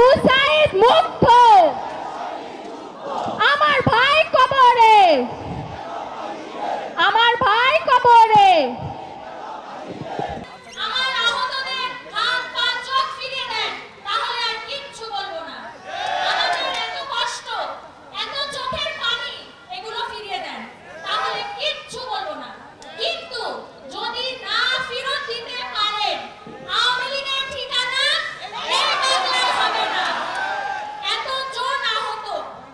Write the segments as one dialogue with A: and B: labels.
A: আবু সাইদ মুক্ত, আমার ভাই কবরে, আমার ভাই কবরে।
B: আমার আহতদের হাত পা চোখ ফিরিয়ে দেন, তাহলে আর কিচ্ছু বলবো না। আমাদের এত কষ্ট, এত চোখের পানি, এগুলো ফিরিয়ে দেন, তাহলে কিচ্ছু বলবো না। কিন্তু যদি না ফেরত দিতে পারেন, আওয়ামী লীগের ঠিকানা এই বাংলায় হবে না। এতজন আহত,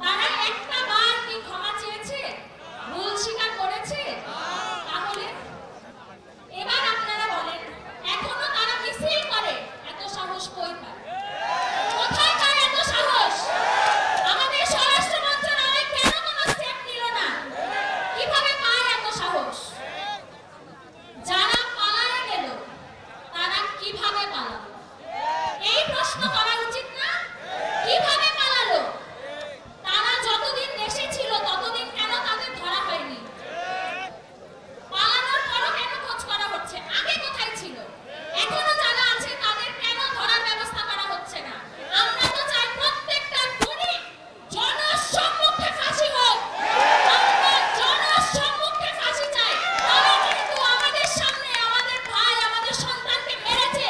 B: তারা একটা বার কি ক্ষমা চেয়েছে, ভুল স্বীকার করেছে? তাহলে এবার আপনারা বলেন, এখনো তারা মিছিল করে, এত সাহস কই পায়? কোথায় পায় এত সাহস? আমাদের স্বরাষ্ট্র মন্ত্রণালয় কেন কোনো স্টেপ নিল না? কিভাবে পায় এত সাহস? যারা পালায় গেল, তারা কিভাবে পালালো? এই প্রশ্ন করা উচিত না? কিভাবে পালালো? তারা যতদিন দেশে ছিল ততদিন কেন তাদের ধরা হয়নি? পালানোর পরও কেন খোঁজ করা হচ্ছে? আগে কোথায় ছিল? এখনো যারা আছে তাদের কেন ধরার ব্যবস্থা করা হচ্ছে না? আমরা তো চাই প্রত্যেকটা খুনি জনসম্মুখে ফাঁসি হোক। আমরা জনসম্মুখে ফাঁসি চাই। তারা কিন্তু আমাদের সামনে আমাদের ভাই, আমাদের সন্তানকে মেরেছে।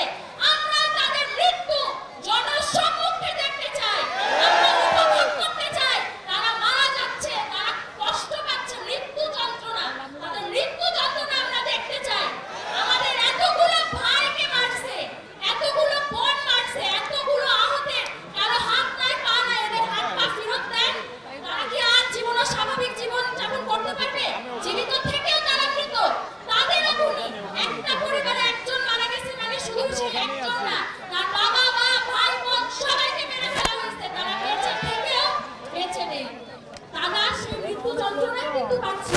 B: আমরা তাদের মৃত্যু জনসম্মুখে দেখতে চাই। আমরা উপভোগ করতে চাই। তারা মারা যাচ্ছে, তারা কষ্ট পাচ্ছে, মৃত্যু যন্ত্রণা, তাদের মৃত্যু যন্ত্রণা আমরা দেখতে চাই। আমাদের এতগুলো ভাইকে মারছে, এতগুলো বোন মারছে, এতগুলো আহতের কারো হাত নাই পা নাই, এদের হাত পা ফেরত দেন। তারা কি আর জীবন স্বাভাবিক জীবন যাপন করতে পারবে? জীবিত থেকেও তারা মৃত, তাদেরও খুনি। একটা পরিবারে একজন মারা গেছে মানে শুধু সে একজন না, তার বাবা মা ভাই বোন সবাইকে মেরে ফেলা হয়েছে। তারা বেঁচে থেকেও বেঁচে নেই, তারা সেই মৃত্যু যন্ত্রণায় মৃত্যু পাচ্ছে।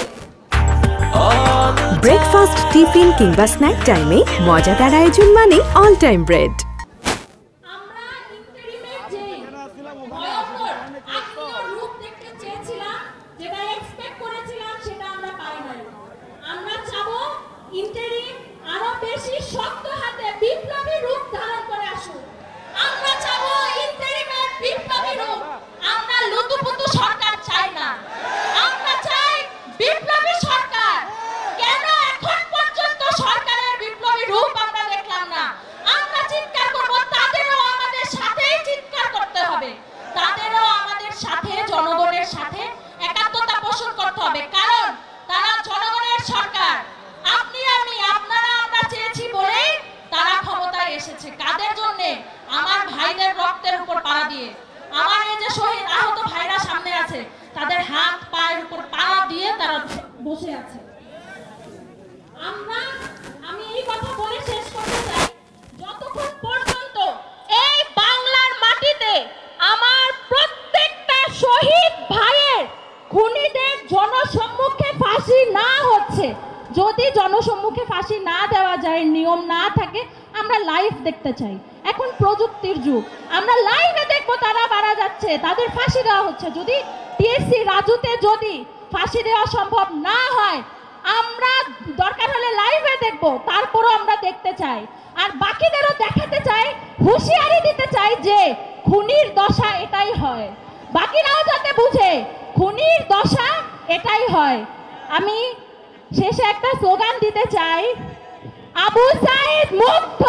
C: ব্রেকফাস্ট, টিফিন কিংবা স্ন্যাক টাইমে মজাদার আয়োজন মানে অল টাইম ব্রেড।
B: আমরা ইন্টারিমের যে ভয়ঙ্কর আগ্নেয় রূপ দেখতে চেয়েছিলাম, যেটা এক্সপেক্ট করেছিলাম, সেটা আমরা পাই নাই। আমরা চাবো ইন্টারিম আরো বেশি শক্ত হাতে বিপ্লবী রূপ ধারণ করে আসুক। আমরা চাবো ইন্টারিমের বিপ্লবী রূপ। আমরা লুতুপুতু সরকার চাই না, আমরা চাই বিপ্লবী সরকার। কেন এখন পর্যন্ত সরকারের বিপ্লবী রূপ আমরা দেখলাম না? আমরা চিৎকার করব, তাদেরও আমাদের সাথেই চিৎকার করতে হবে। তাদেরও আমাদের সাথে, জনগণের সাথে একাত্মতা পোষণ করতে হবে, কারণ তারা জনগণের সরকার। আপনি আমি, আপনারা আমরা চেয়েছি বলেই তারা ক্ষমতায় এসেছে। কাদের জন্য? আমার ভাইদের রক্তের উপর পাড়া দিয়ে। আমার এই যে শহীদ আহত ভাইরা সামনে আছে, তাদের হাত পায়ের উপর পাড়া দিয়ে তারা বসে আছে। আমি এই কথা বলে শেষ করতে চাই, যতক্ষণ পর্যন্ত এই বাংলার মাটিতে আমার প্রত্যেকটা শহীদ ভাইয়ের খুনিদের জনসম্মুখে ফাঁসি না হচ্ছে, যদি জনসম্মুখে ফাঁসি না দেওয়া যায়, নিয়ম না থাকে, আমরা লাইভ দেখতে চাই। এখন প্রযুক্তির যুগ, আমরা লাইভে দেখবো তারা মারা যাচ্ছে, তাদের ফাঁসি দেওয়া হচ্ছে। যদি টিএসসি রাজুতে যদি ফাঁসি দেওয়া সম্ভব না হয়, আমরা দরকার হলে লাইভে দেখব, তারপরও আমরা দেখতে চাই। আর বাকিদেরও দেখাতে চাই, হুঁশিয়ারি দিতে চাই যে খুনির দশা এটাই হয়। বাকিরাও যাতে বুঝে খুনির দশা এটাই হয়। আমি শেষে একটা স্লোগান দিতে চাই, আবু সাইদ মুক্ত,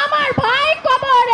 B: আমার ভাই কবরে।